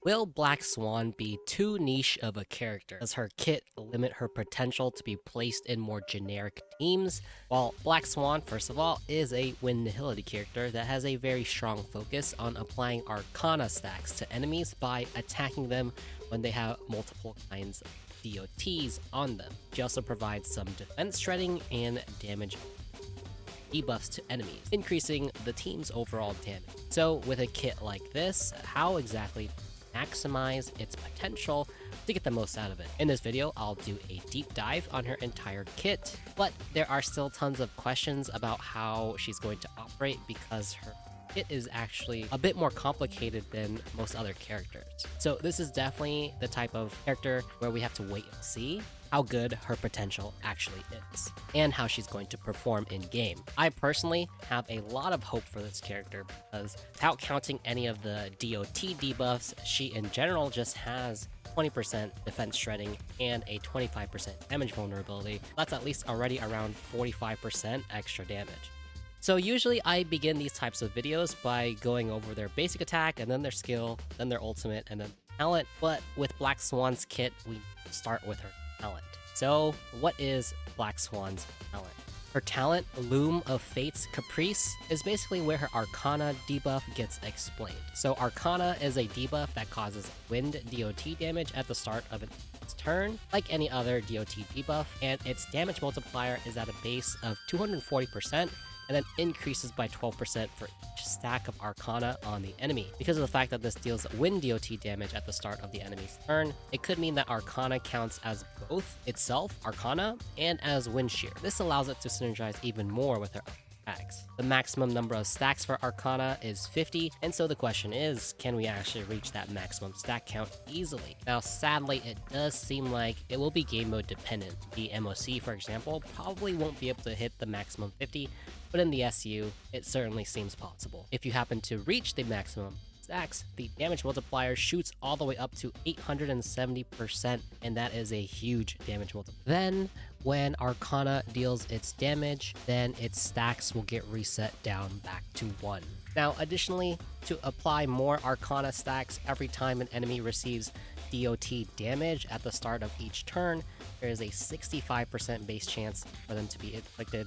Will Black Swan be too niche of a character? Does her kit limit her potential to be placed in more generic teams? Well, Black Swan, first of all, is a Wind Nihility character that has a very strong focus on applying Arcana Stacks to enemies by attacking them when they have multiple kinds of DOTs on them. She also provides some defense shredding and damage debuffs to enemies, increasing the team's overall damage. So with a kit like this, how exactly maximize its potential to get the most out of it? In this video, I'll do a deep dive on her entire kit, but there are still tons of questions about how she's going to operate because her kit is actually a bit more complicated than most other characters. So this is definitely the type of character where we have to wait and see how good her potential actually is, and how she's going to perform in game. I personally have a lot of hope for this character because without counting any of the DOT debuffs, she in general just has 20% defense shredding and a 25% damage vulnerability. That's at least already around 45% extra damage. So usually I begin these types of videos by going over their basic attack and then their skill, then their ultimate, and then talent. But with Black Swan's kit, we start with her talent. So what is Black Swan's talent? Her talent, Loom of Fate's Caprice, is basically where her Arcana debuff gets explained. So Arcana is a debuff that causes Wind DoT damage at the start of its turn, like any other DoT debuff, and its damage multiplier is at a base of 240%, and then increases by 12% for each stack of Arcana on the enemy. Because of the fact that this deals Wind DoT damage at the start of the enemy's turn, it could mean that Arcana counts as both itself, Arcana, and as Wind Shear. This allows it to synergize even more with her attacks. The maximum number of stacks for Arcana is 50, and so the question is, can we actually reach that maximum stack count easily? Now, sadly, it does seem like it will be game mode dependent. The MOC, for example, probably won't be able to hit the maximum 50, but in the SU, it certainly seems possible. If you happen to reach the maximum stacks, the damage multiplier shoots all the way up to 870%, and that is a huge damage multiplier. Then, when Arcana deals its damage, then its stacks will get reset down back to 1. Now, additionally, to apply more Arcana stacks every time an enemy receives DOT damage at the start of each turn, there is a 65% base chance for them to be inflicted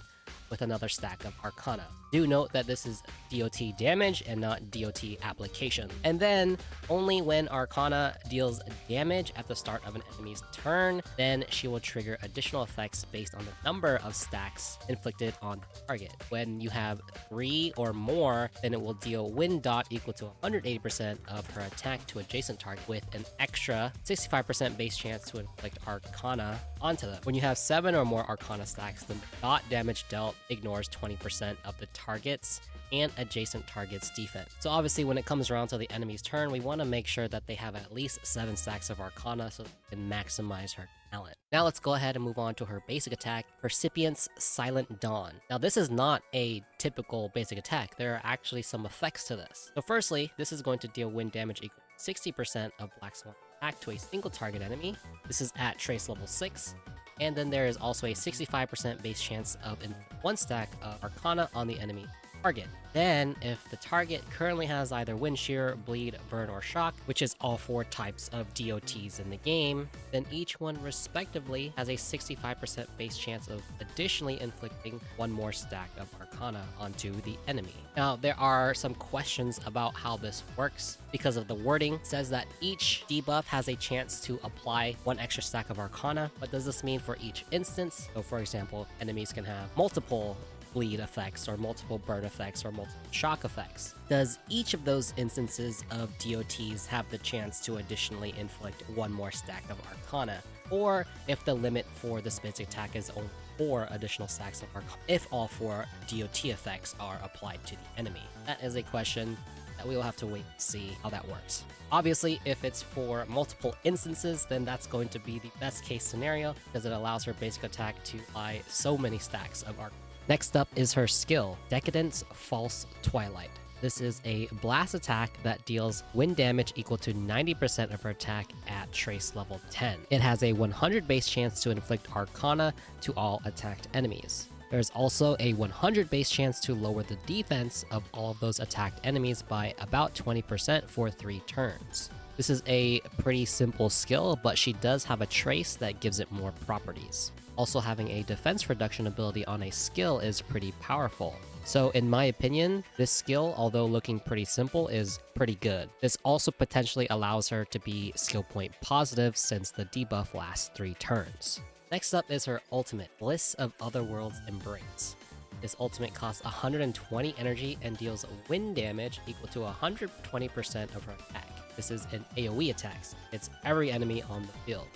with another stack of Arcana. Do note that this is DOT damage and not DOT application. And then, only when Arcana deals damage at the start of an enemy's turn, then she will trigger additional effects based on the number of stacks inflicted on the target. When you have 3 or more, then it will deal Wind DoT equal to 180% of her attack to adjacent target with an extra 65% base chance to inflict Arcana onto them. When you have 7 or more Arcana stacks, then the dot damage dealt ignores 20% of the target's and adjacent target's defense. So obviously when it comes around to the enemy's turn, we want to make sure that they have at least 7 stacks of Arcana so they can maximize her talent. Now let's go ahead and move on to her basic attack, Percipient's Silent Dawn. Now this is not a typical basic attack. There are actually some effects to this. So firstly, this is going to deal wind damage equal to 60% of Black Swan attack to a single target enemy. This is at trace level 6. And then there is also a 65% base chance of 1 stack of Arcana on the enemy target. Then, if the target currently has either Wind Shear, Bleed, Burn, or Shock, which is all 4 types of DOTs in the game, then each one respectively has a 65% base chance of additionally inflicting 1 more stack of Arcana onto the enemy. Now, there are some questions about how this works because of the wording. It says that each debuff has a chance to apply 1 extra stack of Arcana. What does this mean for each instance? So, for example, enemies can have multiple bleed effects or multiple burn effects or multiple shock effects. Does each of those instances of DOTs have the chance to additionally inflict 1 more stack of Arcana? Or if the limit for this basic attack is only 4 additional stacks of Arcana, if all 4 DOT effects are applied to the enemy? That is a question that we will have to wait and see how that works. Obviously, if it's for multiple instances, then that's going to be the best case scenario because it allows her basic attack to apply so many stacks of Arcana. Next up is her skill, Decadence False Twilight. This is a blast attack that deals wind damage equal to 90% of her attack at trace level 10. It has a 100 base chance to inflict Arcana to all attacked enemies. There's also a 100 base chance to lower the defense of all of those attacked enemies by about 20% for 3 turns. This is a pretty simple skill, but she does have a trace that gives it more properties. Also, having a defense reduction ability on a skill is pretty powerful. So in my opinion, this skill, although looking pretty simple, is pretty good. This also potentially allows her to be skill point positive since the debuff lasts 3 turns. Next up is her ultimate, Bliss of Otherworld's Embrace. This ultimate costs 120 energy and deals wind damage equal to 120% of her attack. This is an AoE attack. It's every enemy on the field.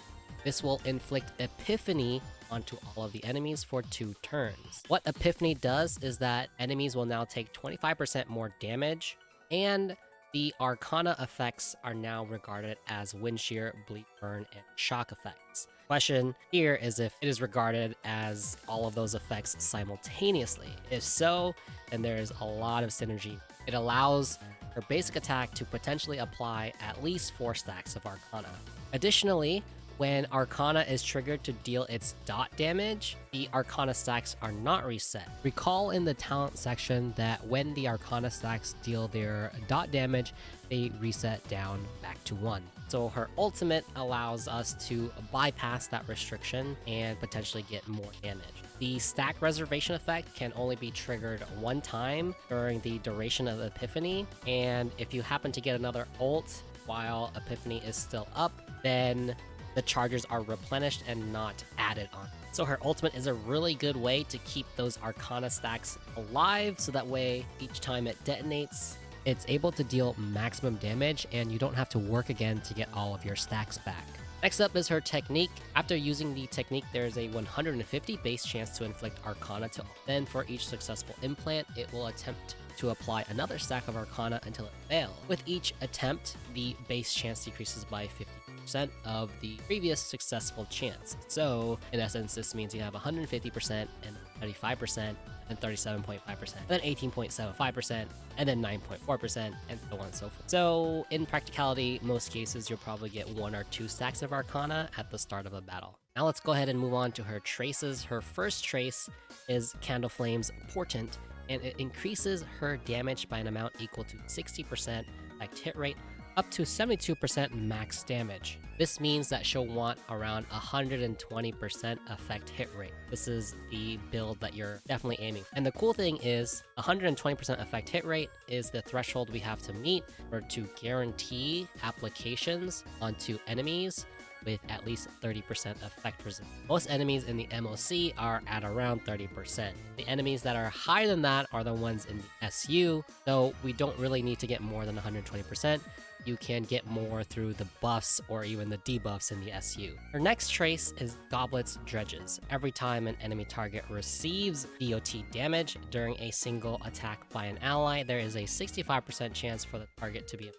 This will inflict Epiphany onto all of the enemies for 2 turns. What Epiphany does is that enemies will now take 25% more damage, and the Arcana effects are now regarded as Wind Shear, Bleak Burn, and Shock effects. Question here is if it is regarded as all of those effects simultaneously. If so, then there is a lot of synergy. It allows her basic attack to potentially apply at least 4 stacks of Arcana. Additionally, when Arcana is triggered to deal its dot damage, the Arcana stacks are not reset. Recall in the talent section that when the Arcana stacks deal their dot damage, they reset down back to 1. So her ultimate allows us to bypass that restriction and potentially get more damage. The stack reservation effect can only be triggered 1 time during the duration of Epiphany, and if you happen to get another ult while Epiphany is still up, then the charges are replenished and not added on. So her ultimate is a really good way to keep those Arcana stacks alive, so that way each time it detonates, it's able to deal maximum damage and you don't have to work again to get all of your stacks back. Next up is her technique. After using the technique, there is a 150 base chance to inflict Arcana to all. Then for each successful implant, it will attempt to apply another stack of Arcana until it fails. With each attempt, the base chance decreases by 50% of the previous successful chance. So in essence, this means you have 150% and 35% and 37.5%, and then 18.75%, and then 9.4%, and so on and so forth. So in practicality, most cases you'll probably get 1 or 2 stacks of Arcana at the start of a battle. Now let's go ahead and move on to her traces. Her first trace is Candle Flame's Portent, and it increases her damage by an amount equal to 60% effect hit rate, up to 72% max damage. This means that she'll want around 120% effect hit rate. This is the build that you're definitely aiming for. And the cool thing is 120% effect hit rate is the threshold we have to meet or to guarantee applications onto enemies with at least 30% effect resistance. Most enemies in the MOC are at around 30%. The enemies that are higher than that are the ones in the SU, so we don't really need to get more than 120%. You can get more through the buffs or even the debuffs in the SU. Her next trace is Goblet's Dredges. Every time an enemy target receives DoT damage during a single attack by an ally, there is a 65% chance for the target to be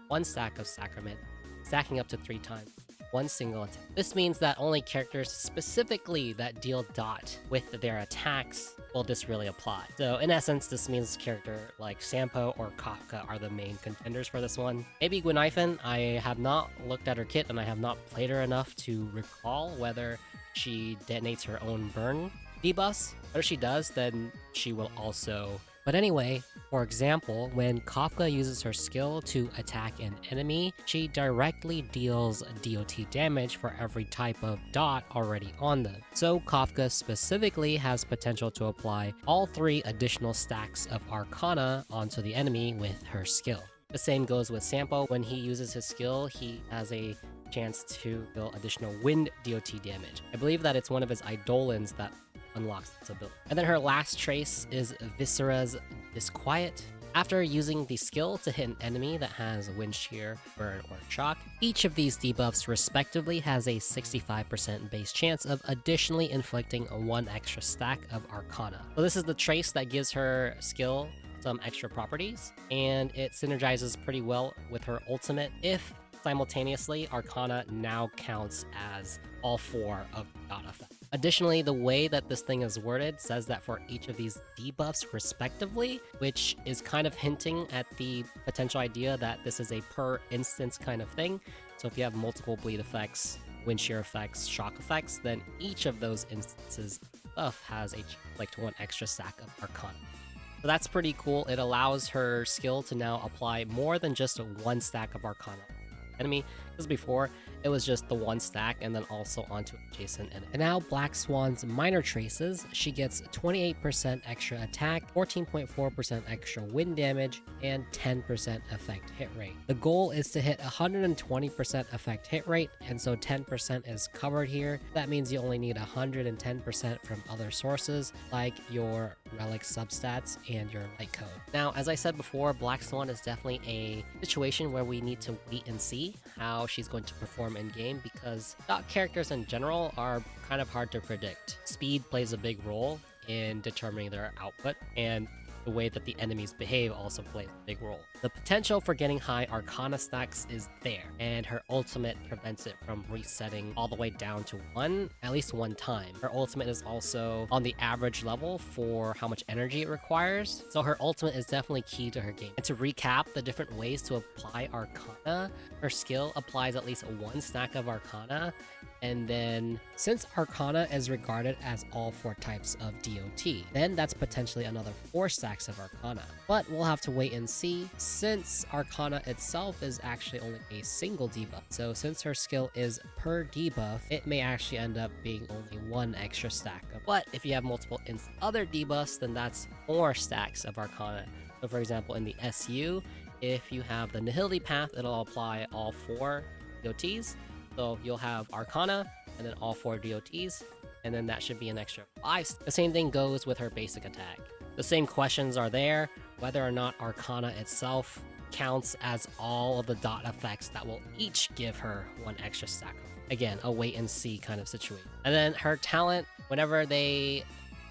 1 stack of Sacrament, stacking up to 3 times. 1 single attack. This means that only characters specifically that deal dot with their attacks will this really apply. So in essence, this means character like Sampo or Kafka are the main contenders for this one. Maybe Gwynifen, I have not looked at her kit and I have not played her enough to recall whether she detonates her own burn debuffs. But if she does, then she will also. But anyway, for example, when Kafka uses her skill to attack an enemy, she directly deals DoT damage for every type of dot already on them. So Kafka specifically has potential to apply all 3 additional stacks of Arcana onto the enemy with her skill. The same goes with Sampo. When he uses his skill, he has a chance to deal additional Wind DoT damage. I believe that it's one of his Eidolons that unlocks this ability. And then her last trace is Viscera's Disquiet. After using the skill to hit an enemy that has Wind Shear, Burn, or Shock, each of these debuffs respectively has a 65% base chance of additionally inflicting 1 extra stack of Arcana. So this is the trace that gives her skill some extra properties, and it synergizes pretty well with her ultimate if simultaneously Arcana now counts as all 4 of the dot effect. Additionally, the way that this thing is worded says that for each of these debuffs respectively, which is kind of hinting at the potential idea that this is a per instance kind of thing. So if you have multiple bleed effects, Wind Shear effects, shock effects, then each of those instances buff has like 1 extra stack of Arcana. So that's pretty cool. It allows her skill to now apply more than just 1 stack of Arcana. enemy, because before it was just the one stack and then also onto adjacent enemy. And now Black Swan's minor traces, she gets 28% extra attack, 14.4% extra wind damage, and 10% effect hit rate. The goal is to hit 120% effect hit rate, and so 10% is covered here. That means you only need 110% from other sources like your relic substats and your Lightcone. Now, as I said before, Black Swan is definitely a situation where we need to wait and see how she's going to perform in game, because dot characters in general are kind of hard to predict. Speed plays a big role in determining their output, and the way that the enemies behave also plays a big role. The potential for getting high Arcana stacks is there, and her ultimate prevents it from resetting all the way down to 1 at least one time. Her ultimate is also on the average level for how much energy it requires, so her ultimate is definitely key to her game. And to recap the different ways to apply Arcana, her skill applies at least 1 stack of Arcana, and then since Arcana is regarded as all 4 types of DoT, then that's potentially another 4 stacks of Arcana. But we'll have to wait and see, since Arcana itself is actually only a single debuff. So since her skill is per debuff, it may actually end up being only 1 extra stack. But if you have multiple other debuffs, then that's 4 stacks of Arcana. So for example, in the SU, if you have the Nihility path, it'll apply all 4 DoTs. So you'll have Arcana, and then all 4 DoTs, and then that should be an extra 5. The same thing goes with her basic attack. The same questions are there, whether or not Arcana itself counts as all of the dot effects that will each give her 1 extra stack. Again, a wait and see kind of situation. And then her talent, whenever they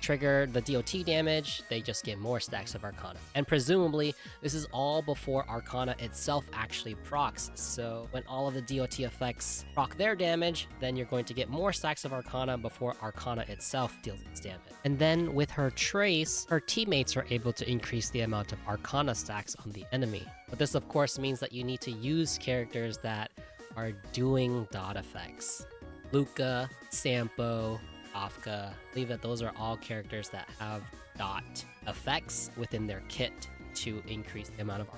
trigger the DoT damage, they just get more stacks of Arcana. And presumably, this is all before Arcana itself actually procs. So when all of the DoT effects proc their damage, then you're going to get more stacks of Arcana before Arcana itself deals its damage. And then with her trace, her teammates are able to increase the amount of Arcana stacks on the enemy. But this of course means that you need to use characters that are doing dot effects. Luca, Sampo, Afka, I believe that those are all characters that have dot effects within their kit to increase the amount of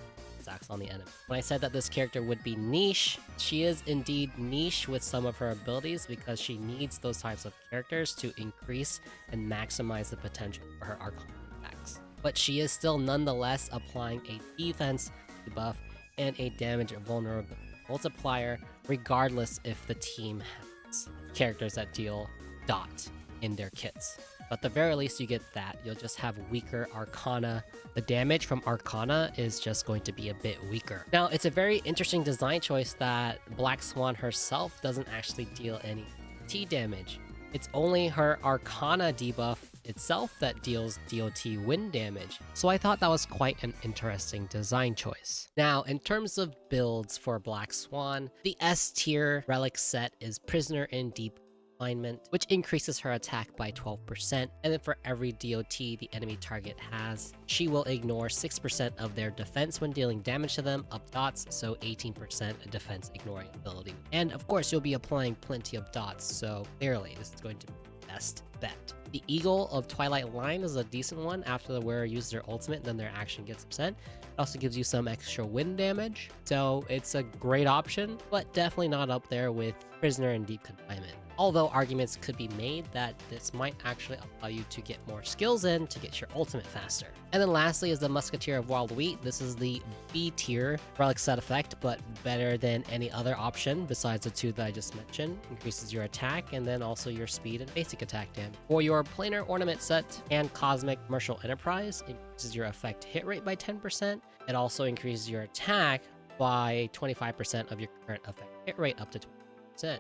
stacks on the enemy. When I said that this character would be niche, she is indeed niche with some of her abilities because she needs those types of characters to increase and maximize the potential for her Arcana attacks. But she is still nonetheless applying a defense debuff and a damage vulnerability multiplier, regardless if the team has characters that deal dot in their kits. But at the very least, you get that. You'll just have weaker Arcana. The damage from Arcana is just going to be a bit weaker. Now, it's a very interesting design choice that Black Swan herself doesn't actually deal any T damage. It's only her Arcana debuff itself that deals DoT wind damage. So I thought that was quite an interesting design choice. Now, in terms of builds for Black Swan, the S tier relic set is Prisoner in Deep Confinement, which increases her attack by 12%, and then for every DoT the enemy target has, she will ignore 6% of their defense when dealing damage to them, up dots, so 18% defense ignoring ability. And of course, you'll be applying plenty of dots, so clearly this is going to be the best bet. The Eagle of Twilight Line is a decent one. After the wearer uses their ultimate, then their action gets percent. It also gives you some extra wind damage, so it's a great option, but definitely not up there with Prisoner in Deep Confinement. Although arguments could be made that this might actually allow you to get more skills in to get your ultimate faster. And then lastly is the Musketeer of Wild Wheat. This is the B tier relic set effect, but better than any other option besides the 2 that I just mentioned. Increases your attack and then also your speed and basic attack damage. For your Planar Ornament set and Cosmic Commercial Enterprise, it increases your effect hit rate by 10%. It also increases your attack by 25% of your current effect hit rate up to 20%.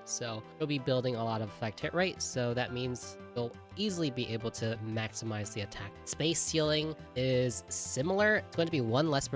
So you'll be building a lot of effect hit rate, so that means you'll easily be able to maximize the attack. Space Ceiling is similar. It's going to be 1% less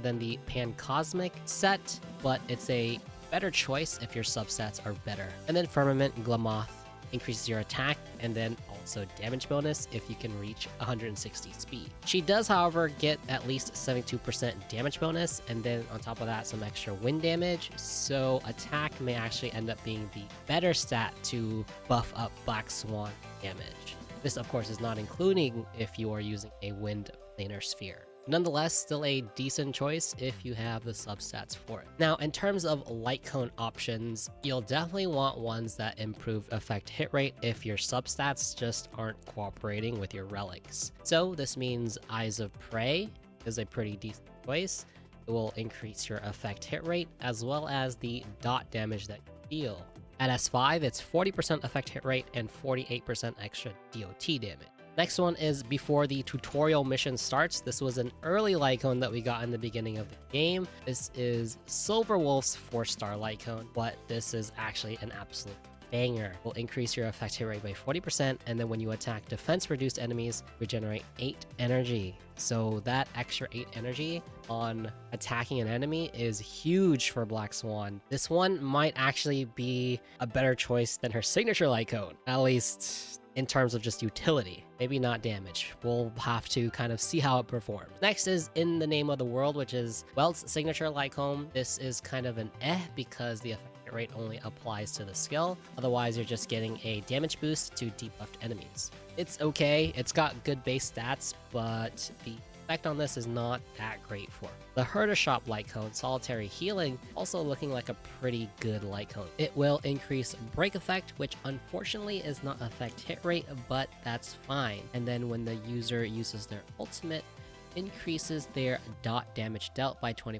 than the Pan Cosmic set, but it's a better choice if your substats are better. And then Firmament Glamoth increases your attack and then also damage bonus if you can reach 160 speed. She does, however, get at least 72% damage bonus, and then on top of that, some extra wind damage, so attack may actually end up being the better stat to buff up Black Swan damage. This, of course, is not including if you are using a wind planar sphere. Nonetheless, still a decent choice if you have the substats for it. Now, in terms of Lightcone options, you'll definitely want ones that improve effect hit rate if your substats just aren't cooperating with your relics. So this means Eyes of Prey is a pretty decent choice. It will increase your effect hit rate as well as the dot damage that you deal. At S5, it's 40% effect hit rate and 48% extra DOT damage. Next one is before the tutorial mission starts. This was an early Lightcone that we got in the beginning of the game. This is Silver Wolf's 4-star Lightcone, but this is actually an absolute banger. Will increase your effect hit rate by 40%, and then when you attack defense reduced enemies, regenerate 8 energy. So that extra 8 energy on attacking an enemy is huge for Black Swan. This one might actually be a better choice than her signature Lightcone, at least in terms of just utility, maybe not damage. We'll have to kind of see how it performs. Next is In the Name of the World, which is Welt's signature Lightcone. This is kind of an because the effect rate only applies to the skill. Otherwise, you're just getting a damage boost to debuffed enemies. It's okay, it's got good base stats, but the effect on this is not that great for it. The Herder Shop Lightcone, Solitary Healing, also looking like a pretty good Lightcone. It will increase break effect, which unfortunately is not effect hit rate, but that's fine. And then when the user uses their ultimate, increases their dot damage dealt by 20%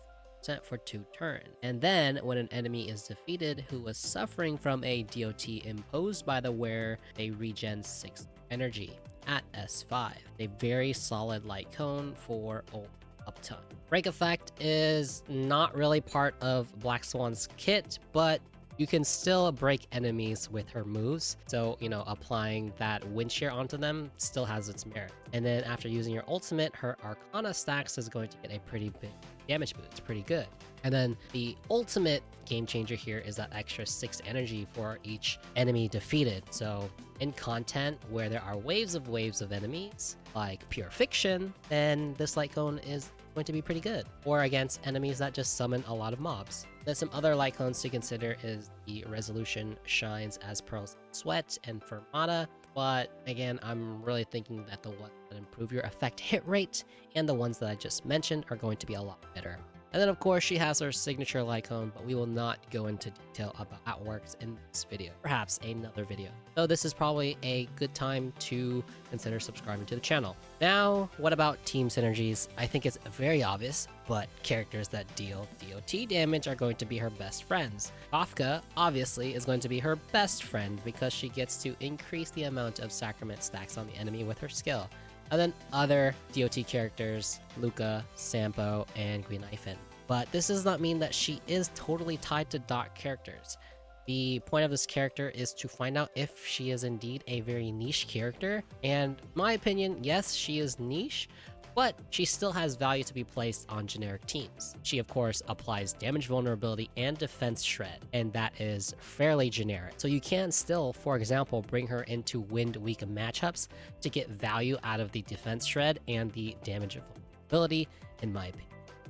for 2 turns. And then when an enemy is defeated who was suffering from a DOT imposed by the wearer, they regen 6 energy at S5. A very solid Lightcone for ult uptime. Break effect is not really part of Black Swan's kit, but you can still break enemies with her moves. So, you know, applying that wind shear onto them still has its merit. And then after using your ultimate, her Arcana Stacks is going to get a pretty big damage boost. It's pretty good. And then the ultimate game changer here is that extra 6 energy for each enemy defeated. So in content where there are waves of enemies, like Pure Fiction, then this Lightcone is going to be pretty good. Or against enemies that just summon a lot of mobs. Then some other Lightcones to consider is the Resolution Shines as Pearls Sweat and Fermata. But again, I'm really thinking that the ones that improve your effect hit rate and the ones that I just mentioned are going to be a lot better. And then of course she has her signature Lightcone, but we will not go into detail about how it works in this video, perhaps another video. So this is probably a good time to consider subscribing to the channel. Now, what about team synergies? I think it's very obvious, but characters that deal DOT damage are going to be her best friends. Kafka, obviously, is going to be her best friend because she gets to increase the amount of sacrament stacks on the enemy with her skill. And then other DOT characters, Luca, Sampo, and Gwynaifen. But this does not mean that she is totally tied to dot characters. The point of this character is to find out if she is indeed a very niche character. And in my opinion, yes, she is niche, but she still has value to be placed on generic teams. She of course applies damage vulnerability and defense shred, and that is fairly generic. So you can still, for example, bring her into wind weak matchups to get value out of the defense shred and the damage vulnerability, in my opinion.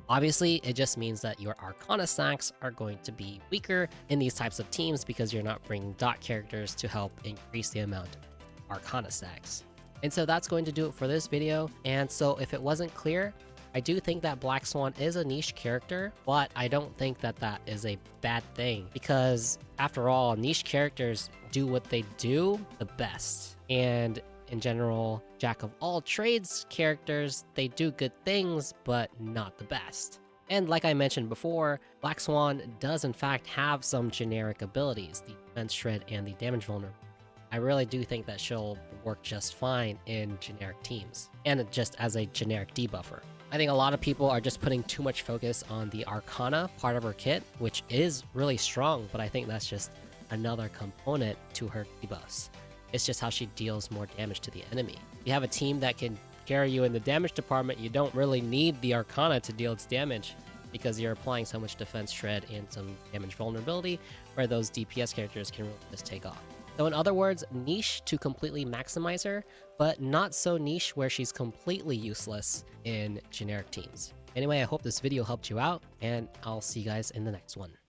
Obviously, it just means that your Arcana Stacks are going to be weaker in these types of teams because you're not bringing dot characters to help increase the amount of Arcana Stacks. And so that's going to do it for this video. And so if it wasn't clear, I do think that Black Swan is a niche character, but I don't think that that is a bad thing because after all, niche characters do what they do the best. And in general, jack of all trades characters, they do good things, but not the best. And like I mentioned before, Black Swan does in fact have some generic abilities, the defense shred and the damage vulnerability. I really do think that she'll work just fine in generic teams, and just as a generic debuffer. I think a lot of people are just putting too much focus on the Arcana part of her kit, which is really strong, but I think that's just another component to her debuffs. It's just how she deals more damage to the enemy. If you have a team that can carry you in the damage department, you don't really need the Arcana to deal its damage because you're applying so much defense shred and some damage vulnerability where those DPS characters can really just take off. So in other words, niche to completely maximize her, but not so niche where she's completely useless in generic teams. Anyway, I hope this video helped you out, and I'll see you guys in the next one.